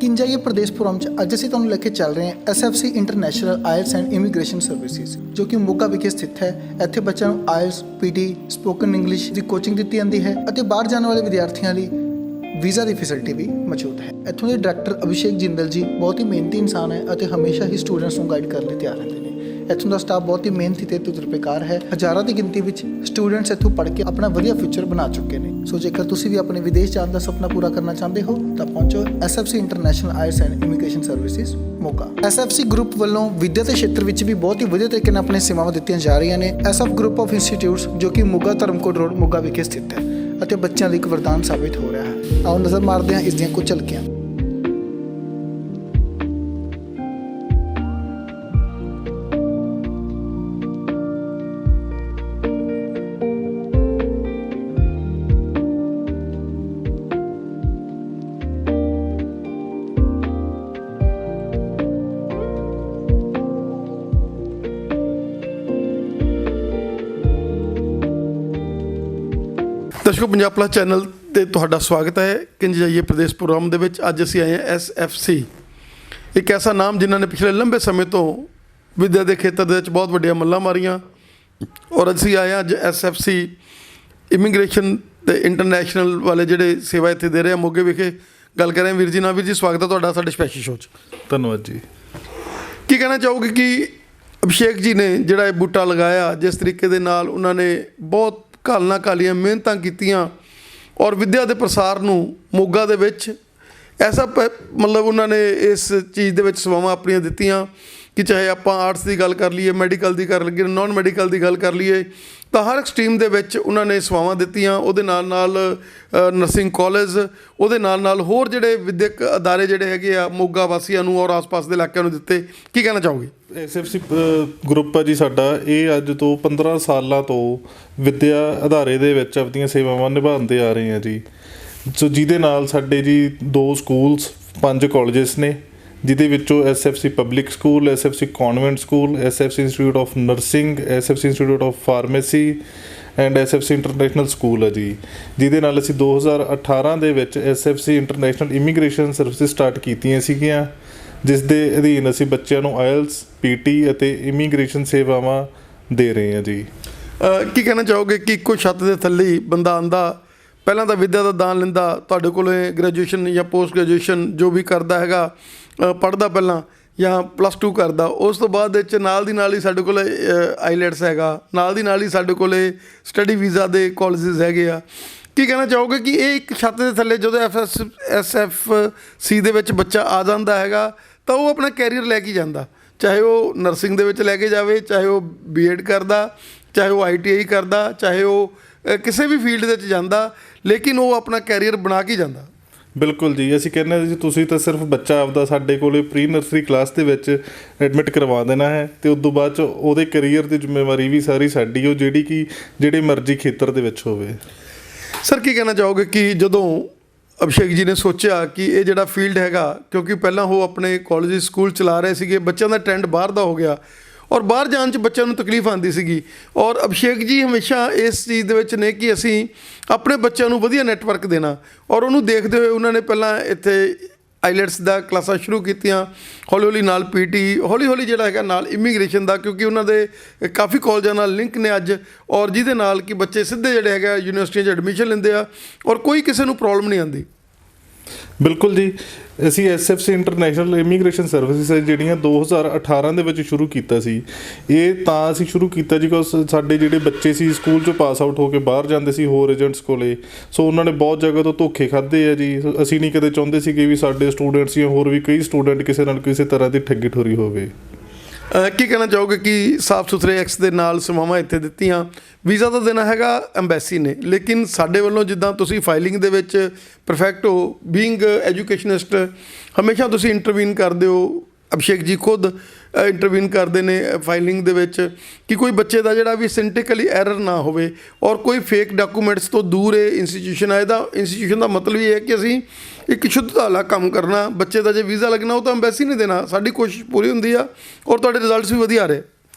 ਕਿੰਜਾਈਏ Pradesh form 'ਚ ਅੱਜ ਅਸੀਂ ਤੁਹਾਨੂੰ ਲੈ ਕੇ ਚੱਲ ਰਹੇ ਹਾਂ SFC international IELTS and immigration services ਜੋ ਕਿ ਮੋਗਾ ਵਿਖੇ ਸਥਿਤ ਹੈ। ਇੱਥੇ ਬੱਚਿਆਂ ਨੂੰ ਆਇਲਸ PT ਸਪੋਕਨ ਇੰਗਲਿਸ਼ ਦੀ ਕੋਚਿੰਗ ਦਿੱਤੀ ਜਾਂਦੀ ਹੈ ਅਤੇ ਬਾਹਰ ਜਾਣ ਵਾਲੇ ਵਿਦਿਆਰਥੀਆਂ ਲਈ ਵੀਜ਼ਾ ਦੀ ਫੈਸਿਲਿਟੀ ਵੀ ਮੌਜੂਦ ਹੈ। ਇੱਥੋਂ ਦੇ ਡਾਇਰੈਕਟਰ ਅਭਿਸ਼ੇਕ ਜਿੰਦਲ ਜੀ ਬਹੁਤ ਹੀ ਮਿਹਨਤੀ ਇਨਸਾਨ ਹੈ ਅਤੇ ਹਮੇਸ਼ਾ ਹੀ ਸਟੂਡੈਂਟਸ ਨੂੰ ਗਾਈਡ ਕਰਨ ਲਈ ਤਿਆਰ ਰਹਿੰਦੇ ਨੇ। ਇੱਥੋਂ ਦਾ ਸਟਾਫ ਬਹੁਤ ਹੀ ਮਿਹਨਤੀ ਤੇ ਤਜਰਬੇਕਾਰ ਹੈ। ਹਜ਼ਾਰਾਂ ਦੀ ਗਿਣਤੀ ਵਿੱਚ ਸਟੂਡੈਂਟਸ ਇੱਥੋਂ ਪੜ੍ਹ ਕੇ ਆਪਣਾ ਵਧੀਆ ਫਿਊਚਰ ਬਣਾ ਚੁੱਕੇ ਨੇ। ਸੋ ਜੇਕਰ ਤੁਸੀਂ ਵੀ ਆਪਣੇ ਵਿਦੇਸ਼ ਜਾਣ ਦਾ ਸੁਪਨਾ ਪੂਰਾ ਕਰਨਾ ਚਾਹੁੰਦੇ ਹੋ ਤਾਂ ਪਹੁੰਚੋ SFC international IELTS and immigration services Moga. SFC group ਵੱਲੋਂ ਵਿੱਦਿਆ ਦੇ ਖੇਤਰ ਵਿੱਚ ਵੀ ਬਹੁਤ ਹੀ ਵਧੀਆ ਤਰੀਕੇ ਨਾਲ ਆਪਣੀਆਂ ਸੇਵਾਵਾਂ ਦਿੱਤੀਆਂ ਜਾ ਰਹੀਆਂ ਨੇ। SF ਗਰੁੱਪ ਆਫ ਇੰਸਟੀਟਿਊਟਸ ਜੋ ਕਿ ਮੋਗਾ ਧਰਮਕੋਟ ਰੋਡ ਮੋਗਾ ਵਿਖੇ ਸਥਿਤ ਹੈ ਅਤੇ ਬੱਚਿਆਂ ਲਈ ਇੱਕ ਵਰਦਾਨ ਸਾਬਿਤ ਹੋ ਰਿਹਾ ਹੈ। ਆਓ ਨਜ਼ਰ ਮਾਰਦੇ ਹਾਂ ਇਸ ਦੀਆਂ ਕੁਝ ਝਲਕੀਆਂ। ਦਰਸ਼ਕੋ, ਪੰਜਾਬ ਪਲਸ ਚੈਨਲ 'ਤੇ ਤੁਹਾਡਾ ਸਵਾਗਤ ਹੈ। ਕਿੰਜਾਈਏ ਪ੍ਰਦੇਸ਼ ਪ੍ਰੋਗਰਾਮ ਦੇ ਵਿੱਚ ਅੱਜ ਅਸੀਂ ਆਏ ਹਾਂ SFC, ਇੱਕ ਐਸਾ ਨਾਮ ਜਿਨ੍ਹਾਂ ਨੇ ਪਿਛਲੇ ਲੰਬੇ ਸਮੇਂ ਤੋਂ ਵਿੱਦਿਆ ਦੇ ਖੇਤਰ ਦੇ ਵਿੱਚ ਬਹੁਤ ਵੱਡੀਆਂ ਮੱਲਾਂ ਮਾਰੀਆਂ। ਔਰ ਅਸੀਂ ਆਏ ਹਾਂ ਅੱਜ SFC ਇਮੀਗ੍ਰੇਸ਼ਨ ਅਤੇ ਇੰਟਰਨੈਸ਼ਨਲ ਵਾਲੇ ਜਿਹੜੇ ਸੇਵਾ ਇੱਥੇ ਦੇ ਰਹੇ ਆ ਮੋਗੇ ਵਿਖੇ। ਗੱਲ ਕਰ ਰਹੇ ਹਾਂ ਵੀਰ ਜੀ ਨਾਲ। ਵੀਰ ਜੀ, ਸਵਾਗਤ ਹੈ ਤੁਹਾਡਾ ਸਾਡੇ ਸਪੈਸ਼ਲ ਸ਼ੋਅ 'ਚ। ਧੰਨਵਾਦ ਜੀ। ਕੀ ਕਹਿਣਾ ਚਾਹੋਗੇ ਕਿ ਅਭਿਸ਼ੇਕ ਜੀ ਨੇ ਜਿਹੜਾ ਇਹ ਬੂਟਾ ਲਗਾਇਆ, ਜਿਸ ਤਰੀਕੇ ਦੇ ਨਾਲ ਉਹਨਾਂ ਨੇ ਬਹੁਤ ਘਾਲਣਾ ਘਾਲੀਆਂ ਮਿਹਨਤਾਂ ਕੀਤੀਆਂ ਔਰ ਵਿੱਦਿਆ ਦੇ ਪ੍ਰਸਾਰ ਨੂੰ ਮੋਗਾ ਦੇ ਵਿੱਚ ਐਸਾ ਮਤਲਬ ਉਹਨਾਂ ਨੇ ਇਸ ਚੀਜ਼ ਦੇ ਵਿੱਚ ਸੇਵਾਵਾਂ ਆਪਣੀਆਂ ਦਿੱਤੀਆਂ ਕਿ ਚਾਹੇ ਆਪਾਂ ਆਰਟਸ ਦੀ ਗੱਲ ਕਰ ਲਈਏ, ਮੈਡੀਕਲ ਦੀ ਕਰ ਲਈਏ, ਨਾਨ ਮੈਡੀਕਲ ਦੀ ਗੱਲ ਕਰ ਲਈਏ, ਤਾਂ ਹਰ ਇੱਕ ਸਟਰੀਮ ਦੇ ਵਿੱਚ ਉਹਨਾਂ ਨੇ ਸੇਵਾਵਾਂ ਦਿੱਤੀਆਂ। ਉਹਦੇ ਨਾਲ ਨਾਲ ਨਰਸਿੰਗ ਕਾਲਜ, ਉਹਦੇ ਨਾਲ ਨਾਲ ਹੋਰ ਜਿਹੜੇ ਵਿੱਦਿਅਕ ਅਦਾਰੇ ਜਿਹੜੇ ਹੈਗੇ ਆ ਮੋਗਾ ਵਾਸੀਆਂ ਨੂੰ ਔਰ ਆਸ-ਪਾਸ ਦੇ ਇਲਾਕਿਆਂ ਨੂੰ ਦਿੱਤੇ। ਕੀ ਕਹਿਣਾ ਚਾਹੋਗੇ? SFC ਗਰੁੱਪ ਆ ਜੀ ਸਾਡਾ, ਇਹ ਅੱਜ ਤੋਂ 15 ਸਾਲਾਂ ਤੋਂ ਵਿੱਦਿਆ ਅਦਾਰੇ ਦੇ ਵਿੱਚ ਆਪਣੀਆਂ ਸੇਵਾਵਾਂ ਨਿਭਾਉਂਦੇ ਆ ਰਹੇ ਆ ਜੀ। ਸੋ ਜਿਹਦੇ ਨਾਲ ਸਾਡੇ ਜੀ 2 ਸਕੂਲਸ, 5 ਕਾਲਜਸ ਨੇ, ਜਿਹਦੇ ਵਿੱਚੋਂ SFC public school, SFC convent school, SFC institute of nursing, SFC institute of pharmacy and SFC international school ਹੈ ਜੀ। ਜਿਹਦੇ ਨਾਲ ਅਸੀਂ 2018 ਦੇ ਵਿੱਚ SFC international immigration services start ਕੀਤੀਆਂ ਸੀਗੀਆਂ, ਜਿਸ ਦੇ ਅਧੀਨ ਅਸੀਂ ਬੱਚਿਆਂ ਨੂੰ ਆਇਲਸ, PT ਅਤੇ ਇਮੀਗ੍ਰੇਸ਼ਨ ਸੇਵਾਵਾਂ ਦੇ ਰਹੇ ਹਾਂ ਜੀ। ਕੀ ਕਹਿਣਾ ਚਾਹੋਗੇ ਕਿ ਇੱਕੋ ਛੱਤ ਦੇ ਥੱਲੇ ਹੀ ਬੰਦਾ ਆਉਂਦਾ, ਪਹਿਲਾਂ ਤਾਂ ਵਿੱਦਿਆ ਦਾ ਦਾਨ ਲੈਂਦਾ, ਤੁਹਾਡੇ ਕੋਲ ਗ੍ਰੈਜੂਏਸ਼ਨ ਜਾਂ ਪੋਸਟ ਗ੍ਰੈਜੂਏਸ਼ਨ ਜੋ ਵੀ ਕਰਦਾ ਹੈਗਾ, ਪੜ੍ਹਦਾ ਪਹਿਲਾਂ ਜਾਂ +2 ਕਰਦਾ, ਉਸ ਤੋਂ ਬਾਅਦ ਵਿੱਚ ਨਾਲ ਦੀ ਨਾਲ ਹੀ ਸਾਡੇ ਕੋਲ ਆਈਲੈਟਸ ਹੈਗਾ, ਨਾਲ ਦੀ ਨਾਲ ਹੀ ਸਾਡੇ ਕੋਲ ਸਟੱਡੀ ਵੀਜ਼ਾ ਦੇ ਕਾਲਜਿਸ ਹੈਗੇ ਆ। ਕੀ ਕਹਿਣਾ ਚਾਹੋਗੇ ਕਿ ਇਹ ਇੱਕ ਛੱਤ ਦੇ ਥੱਲੇ ਜਦੋਂ SFC ਦੇ ਵਿੱਚ ਬੱਚਾ ਆ ਜਾਂਦਾ ਹੈਗਾ ਤਾਂ ਉਹ ਆਪਣਾ ਕੈਰੀਅਰ ਲੈ ਕੇ ਜਾਂਦਾ, ਚਾਹੇ ਉਹ ਨਰਸਿੰਗ ਦੇ ਵਿੱਚ ਲੈ ਕੇ ਜਾਵੇ, ਚਾਹੇ ਉਹ B.Ed ਕਰਦਾ, ਚਾਹੇ ਉਹ ITI ਕਰਦਾ, ਚਾਹੇ ਉਹ ਕਿਸੇ ਵੀ ਫੀਲਡ ਦੇ ਵਿੱਚ ਜਾਂਦਾ, ਲੇਕਿਨ ਉਹ ਆਪਣਾ ਕੈਰੀਅਰ ਬਣਾ ਕੇ ਜਾਂਦਾ। ਬਿਲਕੁਲ ਜੀ। ਅਸੀਂ ਕਹਿੰਦੇ ਹਾਂ ਜੀ ਤੁਸੀਂ ਤਾਂ ਸਿਰਫ ਬੱਚਾ ਆਪਦਾ ਸਾਡੇ ਕੋਲ ਪ੍ਰੀ ਨਰਸਰੀ ਕਲਾਸ ਦੇ ਵਿੱਚ ਐਡਮਿਟ ਕਰਵਾ ਦੇਣਾ ਹੈ ਅਤੇ ਉਸ ਤੋਂ ਬਾਅਦ 'ਚ ਉਹਦੇ ਕਰੀਅਰ ਦੀ ਜ਼ਿੰਮੇਵਾਰੀ ਵੀ ਸਾਰੀ ਸਾਡੀ ਹੋ, ਜਿਹੜੀ ਕਿ ਜਿਹੜੇ ਮਰਜ਼ੀ ਖੇਤਰ ਦੇ ਵਿੱਚ ਹੋਵੇ। ਸਰ, ਕੀ ਕਹਿਣਾ ਚਾਹੋਗੇ ਕਿ ਜਦੋਂ ਅਭਿਸ਼ੇਕ ਜੀ ਨੇ ਸੋਚਿਆ ਕਿ ਇਹ ਜਿਹੜਾ ਫੀਲਡ ਹੈਗਾ, ਕਿਉਂਕਿ ਪਹਿਲਾਂ ਉਹ ਆਪਣੇ ਕਾਲਜ ਸਕੂਲ ਚਲਾ ਰਹੇ ਸੀਗੇ, ਬੱਚਿਆਂ ਦਾ ਟ੍ਰੈਂਡ ਬਾਹਰ ਦਾ ਹੋ ਗਿਆ ਔਰ ਬਾਹਰ ਜਾਣ 'ਚ ਬੱਚਿਆਂ ਨੂੰ ਤਕਲੀਫ ਆਉਂਦੀ ਸੀਗੀ, ਔਰ ਅਭਿਸ਼ੇਕ ਜੀ ਹਮੇਸ਼ਾ ਇਸ ਚੀਜ਼ ਦੇ ਵਿੱਚ ਨੇ ਕਿ ਅਸੀਂ ਆਪਣੇ ਬੱਚਿਆਂ ਨੂੰ ਵਧੀਆ ਨੈਟਵਰਕ ਦੇਣਾ, ਔਰ ਉਹਨੂੰ ਦੇਖਦੇ ਹੋਏ ਉਹਨਾਂ ਨੇ ਪਹਿਲਾਂ ਇੱਥੇ ਆਈਲੈਟਸ ਦਾ ਕਲਾਸਾਂ ਸ਼ੁਰੂ ਕੀਤੀਆਂ, ਹੌਲੀ ਹੌਲੀ ਨਾਲ PT, ਹੌਲੀ ਹੌਲੀ ਜਿਹੜਾ ਹੈਗਾ ਨਾਲ ਇਮੀਗ੍ਰੇਸ਼ਨ ਦਾ, ਕਿਉਂਕਿ ਉਹਨਾਂ ਦੇ ਕਾਫੀ ਕਾਲਜਾਂ ਨਾਲ ਲਿੰਕ ਨੇ ਅੱਜ, ਔਰ ਜਿਹਦੇ ਨਾਲ ਕਿ ਬੱਚੇ ਸਿੱਧੇ ਜਿਹੜੇ ਹੈਗਾ ਯੂਨੀਵਰਸਿਟੀਆਂ 'ਚ ਐਡਮਿਸ਼ਨ ਲੈਂਦੇ ਆ ਔਰ ਕੋਈ ਕਿਸੇ ਨੂੰ ਪ੍ਰੋਬਲਮ ਨਹੀਂ ਆਉਂਦੀ। ਬਿਲਕੁਲ ਜੀ। ਅਸੀਂ SFC ਇੰਟਰਨੈਸ਼ਨਲ ਇਮੀਗ੍ਰੇਸ਼ਨ ਸਰਵਿਸਿਜ਼ ਜਿਹੜੀਆਂ 2018 ਦੇ ਵਿੱਚ ਸ਼ੁਰੂ ਕੀਤਾ ਸੀ। ਇਹ ਤਾਂ ਅਸੀਂ ਸ਼ੁਰੂ ਕੀਤਾ ਜੀ ਬਿਕੋਜ਼ ਸਾਡੇ ਜਿਹੜੇ ਬੱਚੇ ਸੀ ਸਕੂਲ 'ਚੋਂ ਪਾਸ ਆਊਟ ਹੋ ਕੇ ਬਾਹਰ ਜਾਂਦੇ ਸੀ ਹੋਰ ਏਜੰਟਸ ਕੋਲੇ, ਸੋ ਉਹਨਾਂ ਨੇ ਬਹੁਤ ਜਗ੍ਹਾ ਤੋਂ ਧੋਖੇ ਖਾਧੇ ਆ ਜੀ। ਅਸੀਂ ਨਹੀਂ ਕਦੇ ਚਾਹੁੰਦੇ ਸੀਗੇ ਵੀ ਸਾਡੇ ਸਟੂਡੈਂਟਸ ਜਾਂ ਹੋਰ ਵੀ ਕਈ ਸਟੂਡੈਂਟ ਕਿਸੇ ਨਾਲ ਕਿਸੇ ਤਰ੍ਹਾਂ ਦੀ ਠੱਗੀ ਠੋਰੀ ਹੋਵੇ। ਕੀ ਕਹਿਣਾ ਚਾਹੋਗੇ ਕਿ ਸਾਫ ਸੁਥਰੇ ਐਕਸ ਦੇ ਨਾਲ ਸੇਵਾਵਾਂ ਇੱਥੇ ਦਿੱਤੀਆਂ? ਵੀਜ਼ਾ ਤਾਂ ਦੇਣਾ ਹੈਗਾ ਐਮਬੈਸੀ ਨੇ, ਲੇਕਿਨ ਸਾਡੇ ਵੱਲੋਂ ਜਿੱਦਾਂ ਤੁਸੀਂ ਫਾਈਲਿੰਗ ਦੇ ਵਿੱਚ ਪਰਫੈਕਟ ਹੋ, ਬੀਇੰਗ ਐਜੂਕੇਸ਼ਨਿਸਟ, ਹਮੇਸ਼ਾ ਤੁਸੀਂ ਇੰਟਰਵੀਨ ਕਰਦੇ ਹੋ। ਅਭਿਸ਼ੇਕ ਜੀ ਖੁਦ ਇੰਟਰਵੀਨ ਕਰਦੇ ਨੇ ਫਾਈਲਿੰਗ ਦੇ ਵਿੱਚ ਕਿ ਕੋਈ ਬੱਚੇ ਦਾ ਜਿਹੜਾ ਵੀ ਸਿੰਟੈਕਲੀ ਐਰਰ ਨਾ ਹੋਵੇ ਔਰ ਕੋਈ ਫੇਕ ਡਾਕੂਮੈਂਟਸ ਤੋਂ ਦੂਰ ਇਹ ਇੰਸਟੀਟਿਊਸ਼ਨ ਹੈ। ਇਹਦਾ ਇੰਸਟੀਟਿਊਸ਼ਨ ਦਾ ਮਤਲਬ ਇਹ ਹੈ ਕਿ ਅਸੀਂ ਇੱਕ ਸ਼ੁੱਧਤਾ ਵਾਲਾ ਕੰਮ ਕਰਨਾ। ਬੱਚੇ ਦਾ ਜੇ ਵੀਜ਼ਾ ਲੱਗਣਾ ਉਹ ਤਾਂ ਐਮਬੈਸੀ ਨਹੀਂ ਦੇਣਾ, ਸਾਡੀ ਕੋਸ਼ਿਸ਼ ਪੂਰੀ ਹੁੰਦੀ ਆ ਔਰ ਤੁਹਾਡੇ ਰਿਜ਼ਲਟਸ ਵੀ ਵਧੀਆ ਆ ਰਹੇ।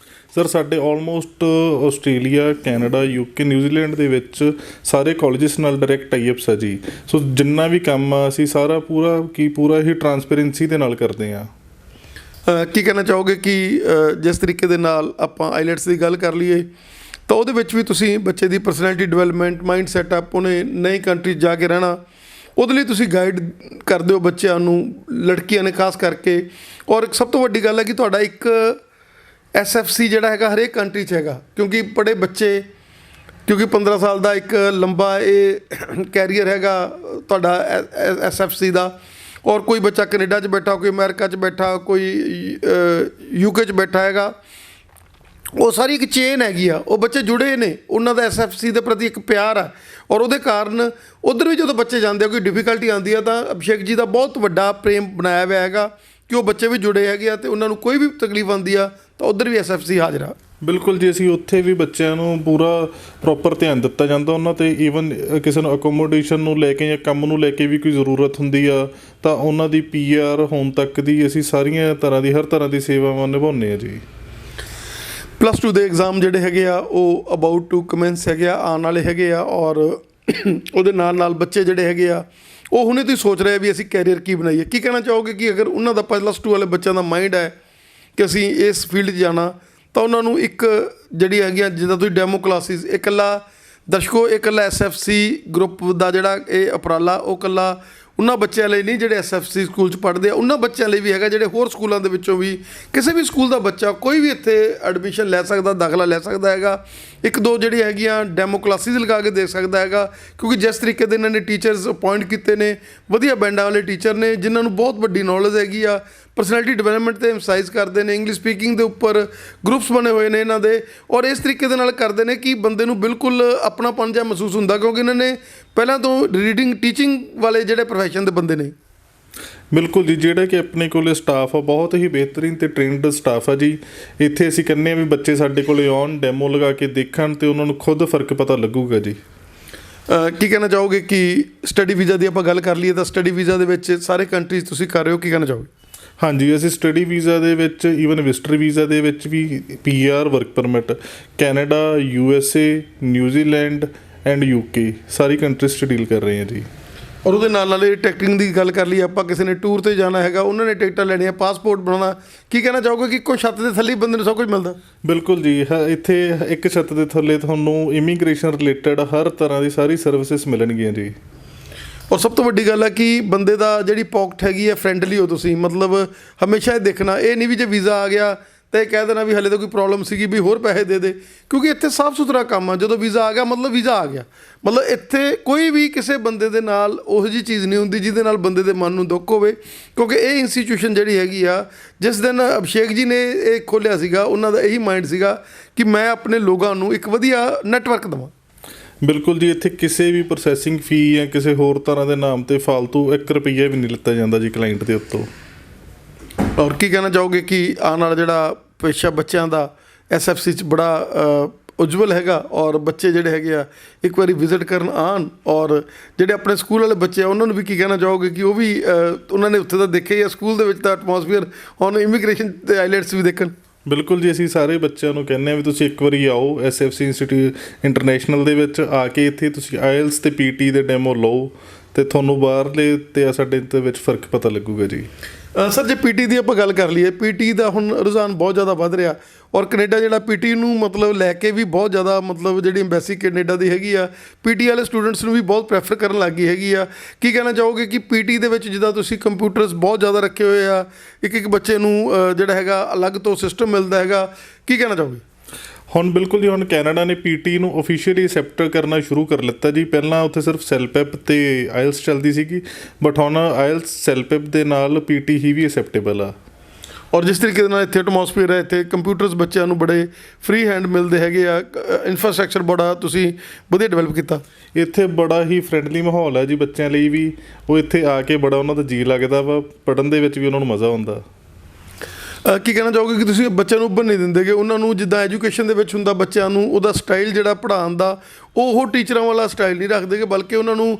ਸਰ ਸਾਡੇ almost Australia, Canada, UK, New Zealand ਦੇ ਵਿੱਚ ਸਾਰੇ ਕਾਲਜਿਸ ਨਾਲ ਡਾਇਰੈਕਟ ਟਾਈ-ਅਪਸ ਆ ਜੀ। ਸੋ ਜਿੰਨਾ ਵੀ ਕੰਮ ਆ ਅਸੀਂ ਸਾਰਾ ਪੂਰਾ ਹੀ ਟਰਾਂਸਪੇਰੈਂਸੀ ਦੇ ਨਾਲ ਕਰਦੇ ਹਾਂ। ਕੀ ਕਹਿਣਾ ਚਾਹੋਗੇ ਕਿ ਜਿਸ ਤਰੀਕੇ ਦੇ ਨਾਲ ਆਪਾਂ ਆਈਲੈਟਸ ਦੀ ਗੱਲ ਕਰ ਲਈਏ ਤਾਂ ਉਹਦੇ ਵਿੱਚ ਵੀ ਤੁਸੀਂ ਬੱਚੇ ਦੀ ਪਰਸਨੈਲਿਟੀ ਡਿਵੈਲਪਮੈਂਟ, ਮਾਈਂਡ ਸੈਟਅਪ, ਉਹਨੇ ਨਈ ਕੰਟਰੀ ਜਾ ਕੇ ਰਹਿਣਾ, ਉਹਦੇ ਲਈ ਤੁਸੀਂ ਗਾਈਡ ਕਰਦੇ ਹੋ ਬੱਚਿਆਂ ਨੂੰ, ਲੜਕੀਆਂ ਨੇ ਖਾਸ ਕਰਕੇ। ਔਰ ਸਭ ਤੋਂ ਵੱਡੀ ਗੱਲ ਹੈ ਕਿ ਤੁਹਾਡਾ ਇੱਕ SFC ਜਿਹੜਾ ਹੈਗਾ ਹਰੇਕ ਕੰਟਰੀ 'ਚ ਹੈਗਾ, ਕਿਉਂਕਿ ਬੜੇ ਬੱਚੇ, ਕਿਉਂਕਿ 15 ਸਾਲ ਦਾ ਇੱਕ ਲੰਬਾ ਇਹ ਕੈਰੀਅਰ ਹੈਗਾ ਤੁਹਾਡਾ SFC ਦਾ। ਔਰ ਕੋਈ ਬੱਚਾ ਕੈਨੇਡਾ 'ਚ ਬੈਠਾ, ਕੋਈ ਅਮਰੀਕਾ 'ਚ ਬੈਠਾ, ਕੋਈ UK 'ਚ ਬੈਠਾ ਹੈਗਾ। ਉਹ ਸਾਰੀ ਇੱਕ ਚੇਨ ਹੈਗੀ ਆ, ਉਹ ਬੱਚੇ ਜੁੜੇ ਨੇ, ਉਹਨਾਂ ਦਾ SFC ਦੇ ਪ੍ਰਤੀ ਇੱਕ ਪਿਆਰ ਆ। ਔਰ ਉਹਦੇ ਕਾਰਨ ਉੱਧਰ ਵੀ ਜਦੋਂ ਬੱਚੇ ਜਾਂਦੇ ਆ, ਕੋਈ ਡਿਫੀਕਲਟੀ ਆਉਂਦੀ ਆ, ਤਾਂ ਅਭਿਸ਼ੇਕ ਜੀ ਦਾ ਬਹੁਤ ਵੱਡਾ ਪ੍ਰੇਮ ਬਣਾਇਆ ਹੋਇਆ ਹੈਗਾ ਕਿ ਉਹ ਬੱਚੇ ਵੀ ਜੁੜੇ ਹੈਗੇ ਆ, ਅਤੇ ਉਹਨਾਂ ਨੂੰ ਕੋਈ ਵੀ ਤਕਲੀਫ ਆਉਂਦੀ ਆ ਤਾਂ ਉੱਧਰ ਵੀ SFC ਹਾਜ਼ਰ ਆ। ਬਿਲਕੁਲ ਜੀ, ਅਸੀਂ ਉੱਥੇ ਵੀ ਬੱਚਿਆਂ ਨੂੰ ਪੂਰਾ ਪ੍ਰੋਪਰ ਧਿਆਨ ਦਿੱਤਾ ਜਾਂਦਾ ਉਹਨਾਂ 'ਤੇ। ਈਵਨ ਕਿਸੇ ਨੂੰ ਅਕੋਮੋਡੇਸ਼ਨ ਨੂੰ ਲੈ ਕੇ ਜਾਂ ਕੰਮ ਨੂੰ ਲੈ ਕੇ ਵੀ ਕੋਈ ਜ਼ਰੂਰਤ ਹੁੰਦੀ ਆ ਤਾਂ ਉਹਨਾਂ ਦੀ PR ਹੋਣ ਤੱਕ ਦੀ ਅਸੀਂ ਸਾਰੀਆਂ ਤਰ੍ਹਾਂ ਦੀ, ਹਰ ਤਰ੍ਹਾਂ ਦੀ ਸੇਵਾਵਾਂ ਨਿਭਾਉਂਦੇ ਹਾਂ ਜੀ। +2 ਦੇ ਐਗਜ਼ਾਮ ਜਿਹੜੇ ਹੈਗੇ ਆ ਉਹ ਅਬਾਊਟ ਟੂ ਕਮੈਂਸ ਹੈਗੇ ਆ, ਆਉਣ ਵਾਲੇ ਹੈਗੇ ਆ। ਔਰ ਉਹਦੇ ਨਾਲ ਬੱਚੇ ਜਿਹੜੇ ਹੈਗੇ ਆ ਉਹ ਹੁਣੇ ਤੋਂ ਹੀ ਸੋਚ ਰਹੇ ਵੀ ਅਸੀਂ ਕੈਰੀਅਰ ਕੀ ਬਣਾਈਏ। ਕੀ ਕਹਿਣਾ ਚਾਹੋਗੇ ਕਿ ਅਗਰ ਉਹਨਾਂ ਦਾ +2 ਵਾਲੇ ਬੱਚਿਆਂ ਦਾ ਮਾਈਂਡ ਹੈ ਕਿ ਅਸੀਂ ਇਸ ਫੀਲਡ 'ਚ ਜਾਣਾ, ਤਾਂ ਉਹਨਾਂ ਨੂੰ ਇੱਕ ਜਿਹੜੀ ਹੈਗੀਆਂ, ਜਿੱਦਾਂ ਤੁਸੀਂ ਡੈਮੋ ਕਲਾਸਿਸ, ਇਹ ਇਕੱਲਾ ਦਰਸ਼ਕੋ, ਇਹ ਇਕੱਲਾ SFC ਗਰੁੱਪ ਦਾ ਜਿਹੜਾ ਇਹ ਉਪਰਾਲਾ, ਉਹ ਇਕੱਲਾ ਉਹਨਾਂ ਬੱਚਿਆਂ ਲਈ ਨਹੀਂ ਜਿਹੜੇ SFC ਸਕੂਲ 'ਚ ਪੜ੍ਹਦੇ ਆ, ਉਹਨਾਂ ਬੱਚਿਆਂ ਲਈ ਵੀ ਹੈਗਾ ਜਿਹੜੇ ਹੋਰ ਸਕੂਲਾਂ ਦੇ ਵਿੱਚੋਂ ਵੀ, ਕਿਸੇ ਵੀ ਸਕੂਲ ਦਾ ਬੱਚਾ ਕੋਈ ਵੀ ਇੱਥੇ ਐਡਮਿਸ਼ਨ ਲੈ ਸਕਦਾ, ਦਾਖਲਾ ਲੈ ਸਕਦਾ ਹੈਗਾ। ਇੱਕ ਦੋ ਜਿਹੜੀ ਹੈਗੀਆਂ ਡੈਮੋ ਕਲਾਸਿਸ ਲਗਾ ਕੇ ਦੇਖ ਸਕਦਾ ਹੈਗਾ, ਕਿਉਂਕਿ ਜਿਸ ਤਰੀਕੇ ਦੇ ਇਹਨਾਂ ਨੇ ਟੀਚਰਸ ਅਪਾਇੰਟ ਕੀਤੇ ਨੇ, ਵਧੀਆ ਬੈਂਡਾਂ ਵਾਲੇ ਟੀਚਰ ਨੇ ਜਿਨ੍ਹਾਂ ਨੂੰ ਬਹੁਤ ਵੱਡੀ ਨੌਲੇਜ ਹੈਗੀ ਆ, ਪਰਸਨੈਲਿਟੀ ਡਿਵੈਲਪਮੈਂਟ 'ਤੇ ਐਮਸਾਈਜ਼ ਕਰਦੇ ਨੇ, ਇੰਗਲਿਸ਼ ਸਪੀਕਿੰਗ ਦੇ ਉੱਪਰ ਗਰੁੱਪਸ ਬਣੇ ਹੋਏ ਨੇ ਇਹਨਾਂ ਦੇ। ਔਰ ਇਸ ਤਰੀਕੇ ਦੇ ਨਾਲ ਕਰਦੇ ਨੇ ਕਿ ਬੰਦੇ ਨੂੰ ਬਿਲਕੁਲ ਆਪਣਾਪਨ ਜਿਹਾ ਮਹਿਸੂਸ ਹੁੰਦਾ, ਕਿਉਂਕਿ ਇਹਨਾਂ ਨੇ ਪਹਿਲਾਂ ਤੋਂ ਰੀਡਿੰਗ ਟੀਚਿੰਗ ਵਾਲੇ ਜਿਹੜੇ ਪ੍ਰੋਫੈਸ਼ਨ ਦੇ ਬੰਦੇ ਨੇ। ਬਿਲਕੁਲ ਜੀ, ਜਿਹੜਾ ਕਿ ਆਪਣੇ ਕੋਲ ਸਟਾਫ ਆ ਬਹੁਤ ਹੀ ਬਿਹਤਰੀਨ ਅਤੇ ਟ੍ਰੇਨਡ ਸਟਾਫ ਆ ਜੀ। ਇੱਥੇ ਅਸੀਂ ਕਹਿੰਦੇ ਹਾਂ ਵੀ ਬੱਚੇ ਸਾਡੇ ਕੋਲ ਆਉਣ, ਡੈਮੋ ਲਗਾ ਕੇ ਦੇਖਣ ਅਤੇ ਉਹਨਾਂ ਨੂੰ ਖੁਦ ਫਰਕ ਪਤਾ ਲੱਗੂਗਾ ਜੀ। ਕੀ ਕਹਿਣਾ ਚਾਹੋਗੇ ਕਿ ਸਟੱਡੀ ਵੀਜ਼ਾ ਦੀ ਆਪਾਂ ਗੱਲ ਕਰ ਲਈਏ ਤਾਂ ਸਟੱਡੀ ਵੀਜ਼ਾ ਦੇ ਵਿੱਚ ਸਾਰੇ ਕੰਟਰੀਜ਼ ਤੁਸੀਂ ਕਰ ਰਹੇ ਹੋ, ਕੀ ਕਹਿਣਾ ਚਾਹੋਗੇ? ਹਾਂਜੀ, ਅਸੀਂ ਸਟੱਡੀ ਵੀਜ਼ਾ ਦੇ ਵਿੱਚ, ਈਵਨ ਵਿਜ਼ਟਰ ਵੀਜ਼ਾ ਦੇ ਵਿੱਚ ਵੀ PR, work permit, Canada, USA, New Zealand and UK sorry countries 'ਚ ਡੀਲ ਕਰ ਰਹੇ ਹਾਂ ਜੀ। ਔਰ ਉਹਦੇ ਨਾਲ ਇਹ ਟਿਕਟਿੰਗ ਦੀ ਗੱਲ ਕਰ ਲਈ ਆਪਾਂ, ਕਿਸੇ ਨੇ ਟੂਰ 'ਤੇ ਜਾਣਾ ਹੈਗਾ, ਉਹਨਾਂ ਨੇ ਟਿਕਟਾਂ ਲੈਣੀਆਂ, ਪਾਸਪੋਰਟ ਬਣਾਉਣਾ, ਕੀ ਕਹਿਣਾ ਚਾਹੋਗੇ ਕਿ ਇੱਕੋ ਛੱਤ ਦੇ ਥੱਲੇ ਬੰਦੇ ਨੂੰ ਸਭ ਕੁਝ ਮਿਲਦਾ? ਬਿਲਕੁਲ ਜੀ, ਇੱਥੇ ਇੱਕ ਛੱਤ ਦੇ ਥੱਲੇ ਤੁਹਾਨੂੰ ਇਮੀਗ੍ਰੇਸ਼ਨ ਰਿਲੇਟਡ ਹਰ ਤਰ੍ਹਾਂ ਦੀ ਸਾਰੀ ਸਰਵਿਸਿਜ਼ ਮਿਲਣਗੀਆਂ ਜੀ। ਔਰ ਸਭ ਤੋਂ ਵੱਡੀ ਗੱਲ ਹੈ ਕਿ ਬੰਦੇ ਦਾ ਜਿਹੜੀ ਪੌਕਟ ਹੈਗੀ ਹੈ ਫਰੈਂਡਲੀ ਹੋ ਤੁਸੀਂ, ਮਤਲਬ ਹਮੇਸ਼ਾ ਇਹ ਦੇਖਣਾ, ਇਹ ਨਹੀਂ ਵੀ ਜੇ ਵੀਜ਼ਾ ਆ ਗਿਆ ਤਾਂ ਇਹ ਕਹਿ ਦੇਣਾ ਵੀ ਹਲੇ ਤਾਂ ਕੋਈ ਪ੍ਰੋਬਲਮ ਸੀਗੀ ਵੀ ਹੋਰ ਪੈਸੇ ਦੇ ਦੇ, ਕਿਉਂਕਿ ਇੱਥੇ ਸਾਫ਼ ਸੁਥਰਾ ਕੰਮ ਆ। ਜਦੋਂ ਵੀਜ਼ਾ ਆ ਗਿਆ ਮਤਲਬ ਵੀਜ਼ਾ ਆ ਗਿਆ, ਮਤਲਬ ਇੱਥੇ ਕੋਈ ਵੀ ਕਿਸੇ ਬੰਦੇ ਦੇ ਨਾਲ ਉਹੋ ਜਿਹੀ ਚੀਜ਼ ਨਹੀਂ ਹੁੰਦੀ ਜਿਹਦੇ ਨਾਲ ਬੰਦੇ ਦੇ ਮਨ ਨੂੰ ਦੁੱਖ ਹੋਵੇ, ਕਿਉਂਕਿ ਇਹ ਇੰਸਟੀਟਿਊਸ਼ਨ ਜਿਹੜੀ ਹੈਗੀ ਆ, ਜਿਸ ਦਿਨ ਅਭਿਸ਼ੇਕ ਜੀ ਨੇ ਇਹ ਖੋਲ੍ਹਿਆ ਸੀਗਾ, ਉਹਨਾਂ ਦਾ ਇਹੀ ਮਾਈਂਡ ਸੀਗਾ ਕਿ ਮੈਂ ਆਪਣੇ ਲੋਕਾਂ ਨੂੰ ਇੱਕ ਵਧੀਆ ਨੈਟਵਰਕ ਦੇਵਾਂ। ਬਿਲਕੁਲ ਜੀ, ਇੱਥੇ ਕਿਸੇ ਵੀ ਪ੍ਰੋਸੈਸਿੰਗ ਫੀ ਜਾਂ ਕਿਸੇ ਹੋਰ ਤਰ੍ਹਾਂ ਦੇ ਨਾਮ 'ਤੇ ਫਾਲਤੂ 1 ਰੁਪਈਆ ਵੀ ਨਹੀਂ ਲਿੱਤਾ ਜਾਂਦਾ ਜੀ ਕਲਾਇੰਟ ਦੇ ਉੱਤੋਂ। ਔਰ ਕੀ ਕਹਿਣਾ ਚਾਹੋਗੇ ਕਿ ਆਉਣ ਵਾਲਾ ਜਿਹੜਾ ਪੇਸ਼ਾ ਬੱਚਿਆਂ ਦਾ SFC 'ਚ ਬੜਾ ਉਜਵਲ ਹੈਗਾ, ਔਰ ਬੱਚੇ ਜਿਹੜੇ ਹੈਗੇ ਆ ਇੱਕ ਵਾਰੀ ਵਿਜ਼ਿਟ ਕਰਨ ਆਉਣ, ਔਰ ਜਿਹੜੇ ਆਪਣੇ ਸਕੂਲ ਵਾਲੇ ਬੱਚੇ ਆ ਉਹਨਾਂ ਨੂੰ ਵੀ ਕੀ ਕਹਿਣਾ ਚਾਹੋਗੇ ਕਿ ਉਹ ਵੀ ਉਹਨਾਂ ਨੇ ਉੱਥੇ ਤਾਂ ਦੇਖਿਆ ਹੀ ਆ ਸਕੂਲ ਦੇ ਵਿੱਚ ਦਾ ਐਟਮੋਸਫੀਅਰ, ਹੁਣ ਇਮੀਗ੍ਰੇਸ਼ਨ ਅਤੇ ਆਈਲੈਟਸ ਵੀ ਦੇਖਣ? ਬਿਲਕੁਲ ਜੀ, ਅਸੀਂ ਸਾਰੇ ਬੱਚਿਆਂ ਨੂੰ ਕਹਿੰਦੇ ਹਾਂ ਵੀ ਤੁਸੀਂ ਇੱਕ ਵਾਰੀ ਆਓ SFC ਇੰਸਟੀਟਿਊਟ ਇੰਟਰਨੈਸ਼ਨਲ ਦੇ ਵਿੱਚ ਆ ਕੇ ਇੱਥੇ ਤੁਸੀਂ IELTS ਅਤੇ PT ਦੇ ਡੈਮੋ ਲਓ ਅਤੇ ਤੁਹਾਨੂੰ ਬਾਹਰਲੇ ਅਤੇ ਸਾਡੇ ਦੇ ਵਿੱਚ ਫ਼ਰਕ ਪਤਾ ਲੱਗੂਗਾ ਜੀ। ਸਰ, ਜੇ PT ਦੀ ਆਪਾਂ ਗੱਲ ਕਰ ਲਈਏ, PT ਦਾ ਹੁਣ ਰੁਝਾਨ ਬਹੁਤ ਜ਼ਿਆਦਾ ਵੱਧ ਰਿਹਾ, ਔਰ ਕੈਨੇਡਾ ਜਿਹੜਾ PT ਨੂੰ ਮਤਲਬ ਲੈ ਕੇ ਵੀ ਬਹੁਤ ਜ਼ਿਆਦਾ, ਮਤਲਬ ਜਿਹੜੀ ਐਮਬੈਸੀ ਕੈਨੇਡਾ ਦੀ ਹੈਗੀ ਆ, PT ਵਾਲੇ ਸਟੂਡੈਂਟਸ ਨੂੰ ਵੀ ਬਹੁਤ ਪ੍ਰੈਫਰ ਕਰਨ ਲੱਗ ਗਈ ਹੈਗੀ ਆ। ਕੀ ਕਹਿਣਾ ਚਾਹੋਗੇ ਕਿ PT ਦੇ ਵਿੱਚ ਜਿੱਦਾਂ ਤੁਸੀਂ ਕੰਪਿਊਟਰਸ ਬਹੁਤ ਜ਼ਿਆਦਾ ਰੱਖੇ ਹੋਏ ਆ, ਇੱਕ ਬੱਚੇ ਨੂੰ ਜਿਹੜਾ ਹੈਗਾ ਅਲੱਗ ਤੋਂ ਸਿਸਟਮ ਮਿਲਦਾ ਹੈਗਾ, ਕੀ ਕਹਿਣਾ ਚਾਹੋਗੇ? ਹੁਣ ਬਿਲਕੁਲ ਜੀ, ਹੁਣ ਕੈਨੇਡਾ ਨੇ PT ਨੂੰ ਓਫੀਸ਼ੀਅਲੀ ਐਕਸੈਪਟ ਕਰਨਾ ਸ਼ੁਰੂ ਕਰ ਲਿੱਤਾ ਜੀ। ਪਹਿਲਾਂ ਉੱਥੇ ਸਿਰਫ ਸੈਲਪੈਪ ਅਤੇ IELTS ਚੱਲਦੀ ਸੀਗੀ, ਬਟ ਹੁਣ IELTS ਸੈਲਪੈਪ ਦੇ ਨਾਲ PT ਹੀ ਵੀ ਐਕਸੈਪਟੇਬਲ ਆ। ਔਰ ਜਿਸ ਤਰੀਕੇ ਦੇ ਨਾਲ ਇੱਥੇ ਐਟਮੋਸਫੀਅਰ ਹੈ, ਇੱਥੇ ਕੰਪਿਊਟਰਸ ਬੱਚਿਆਂ ਨੂੰ ਬੜੇ ਫ੍ਰੀ ਹੈਂਡ ਮਿਲਦੇ ਹੈਗੇ ਆ, ਇਨਫਰਾਸਟਰਕਚਰ ਬੜਾ ਤੁਸੀਂ ਵਧੀਆ ਡਿਵੈਲਪ ਕੀਤਾ। ਇੱਥੇ ਬੜਾ ਹੀ ਫਰੈਂਡਲੀ ਮਾਹੌਲ ਹੈ ਜੀ ਬੱਚਿਆਂ ਲਈ ਵੀ, ਉਹ ਇੱਥੇ ਆ ਕੇ ਬੜਾ ਉਹਨਾਂ ਦਾ ਜੀਅ ਲੱਗਦਾ ਵਾ, ਪੜ੍ਹਨ ਦੇ ਵਿੱਚ ਵੀ ਉਹਨਾਂ ਨੂੰ ਮਜ਼ਾ ਆਉਂਦਾ। ਕੀ ਕਹਿਣਾ ਚਾਹੋਗੇ ਕਿ ਤੁਸੀਂ ਬੱਚਿਆਂ ਨੂੰ ਉੱਭਰ ਨਹੀਂ ਦਿੰਦੇ ਕਿ ਉਹਨਾਂ ਨੂੰ ਜਿੱਦਾਂ ਐਜੂਕੇਸ਼ਨ ਦੇ ਵਿੱਚ ਹੁੰਦਾ, ਬੱਚਿਆਂ ਨੂੰ ਉਹਦਾ ਸਟਾਈਲ ਜਿਹੜਾ ਪੜ੍ਹਾਉਣ ਦਾ ਉਹ ਟੀਚਰਾਂ ਵਾਲਾ ਸਟਾਈਲ ਨਹੀਂ ਰੱਖਦੇ, ਕਿ ਬਲਕਿ ਉਹਨਾਂ ਨੂੰ